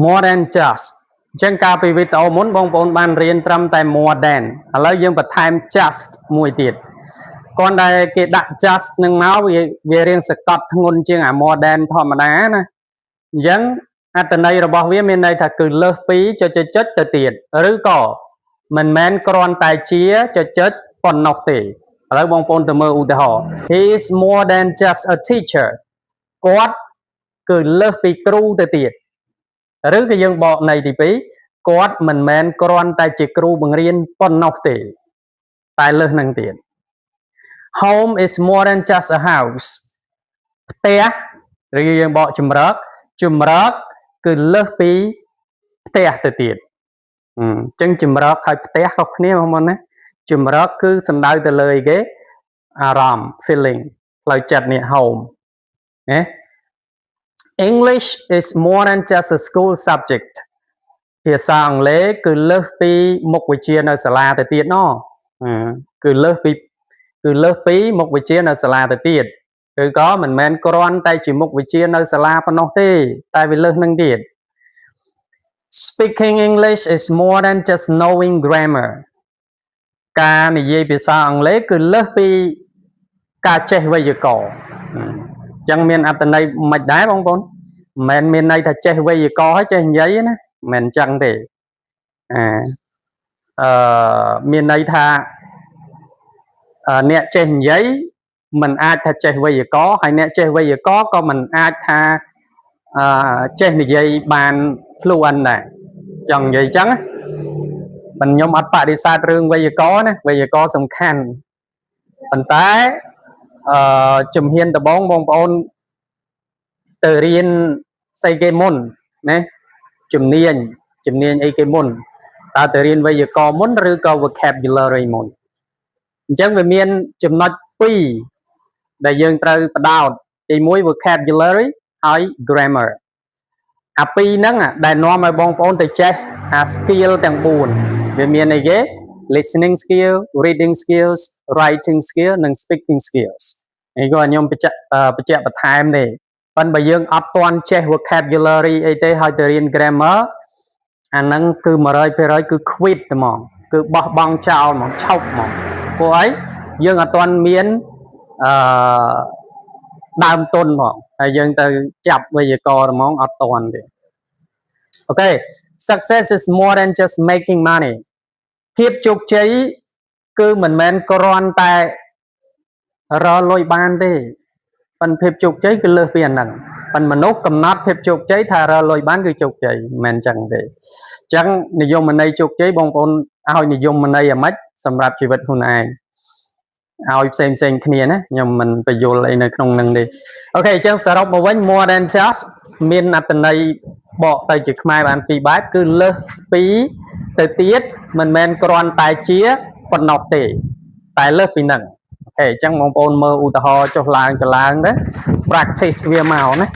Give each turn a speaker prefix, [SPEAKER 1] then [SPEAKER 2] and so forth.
[SPEAKER 1] more than just ចឹងកាលពីវីដេអូមុនបងប្អូនបានរៀនត្រឹមតែ more than ឥឡូវយើងបន្ថែម just មួយទៀតគាត់ដែលគេដាក់ just នឹងមកវារៀងសកត់ធ្ងន់ជាងអា more than ធម្មតាណាអញ្ចឹងអត្ថន័យរបស់វាមានន័យថាគឺលើសពីចុចទៅទៀតឬក៏មិនមែនគ្រាន់តែជាចុចប៉ុណ្ណោះទេឥឡូវបងប្អូនទៅមើលឧទាហរណ៍ He is more than just a teacher គាត់គឺលើសពីគ្រូទៅទៀតឬក៏យើងបកន័យទី2គាត់មិនមែនគ្រាន់តែជាគ្រូបង្រៀនប៉ុណ្ណោះទេតែលើសនឹងទៀត Home is more than just a house ផ្ទះឬយើងបកជំរកគឺលើសពីផ្ទះទៅទៀតអញ្ចឹងជំរកហើយផ្ទះខុសគ្នាបងប្អូនណាជំរកគឺសំដៅទៅលើអីគេអារម្មណ៍ feeling ផ្លូវចិត្តនេះ home ណា English is more than just a school subject ភាសាអង់គ្លេសគឺលើសពីមុខវិជ្ជានៅសាលាទៅទៀតណគឺលើសពីមុខវិជ្ជានៅសាលាទៅទៀតឬក៏មិនមែនគ្រាន់តែជាមុខវិជ្ជានៅសាលាប៉ុណ្ណោះទេតែវាលើសនឹងទៀត Speaking English is more than just knowing grammar ការនិយាយភាសាអង់គ្លេសគឺលើសពីការចេះវេយ្យាករណ៍អញ្ចឹងមានអត្ថន័យមិនដែរបងប្អូនមិនមែនមានន័យថាចេះវេយ្យាករណ៍ហើយចេះនិយាយណាមិនអញ្ចឹងទេមានន័យថាអ្នកចេះនិយាយមិនអាចថាចេះវេយ្យាករណ៍ហើយអ្នកចេះវេយ្យាករណ៍ក៏មិនអាចថាចេះនិយាយបាន fluent ដែរចង់និយាយអញ្ចឹងមិនខ្ញុំអត់បដិសេធរឿងវេយ្យាករណ៍ណាវេយ្យាករណ៍សំខាន់ប៉ុន្តែជំហានដំបូងបងប្អូនទៅរៀនស្អីគេមុនណាជំនាញអីគេមុនតើទៅរៀនវេយ្យាករណ៍មុនឬក៏ vocabulary មុនអញ្ចឹងវាមានចំណុច2ដែលយើងត្រូវបដោតទី1 vocabulary ហើយ grammar អាពីរហ្នឹងដែលនាំឲ្យបងប្អូនទៅចេះអា skill ទាំង4វាមានអីគេ listening skill reading skills writing skill និង speaking skills នេះក៏ខ្ញុំបញ្ជាក់បន្ថែមទេប៉ុន្តែបើយើងអត់ទាន់ចេះ vocabulary អីទេហើយទៅរៀន grammar អាហ្នឹងគឺ 100% គឺ quit ហ្មងគឺបោះបង់ចោលហ្មងឈប់ហ្មងព្រោះអីយើងអត់ទាន់មានដើមទុនហ្មងហើយយើងទៅចាប់វេយ្យាករណ៍ហ្មងអត់ទាន់ទេអូខេ success is more than just making money ភាពជោគជ័យគឺមិនមែនគ្រាន់តែរកលុយបានទេប៉ុន្តែភាពជោគជ័យគឺលើសពីអាហ្នឹងប៉ុន្តែមនុស្សកំណត់ភាពជោគជ័យថារកលុយបានគឺជោគជ័យមិនមែនអញ្ចឹងទេអញ្ចឹងនិយមន័យជោគជ័យបងប្អូនឲ្យនិយមន័យអាម៉េចសម្រាប់ជីវិតខ្លួនឯងឲ្យផ្សេងគ្នាណាខ្ញុំមិនបញ្យល់អីនៅក្នុងនឹងទេអូខេអញ្ចឹងសរុបមកវិញ more than just មានអត្ថន័យបកទៅជាខ្មែរបានពីរបែបគឺលើសពីទៅទៀតមិនមែនគ្រាន់តែជាប៉ុណ្ណោះទេតែលើសពីហ្នឹងអូខេអញ្ចឹងបងប្អូនមើលឧទាហរណ៍ចុះឡើងទៅ practice វាមកណា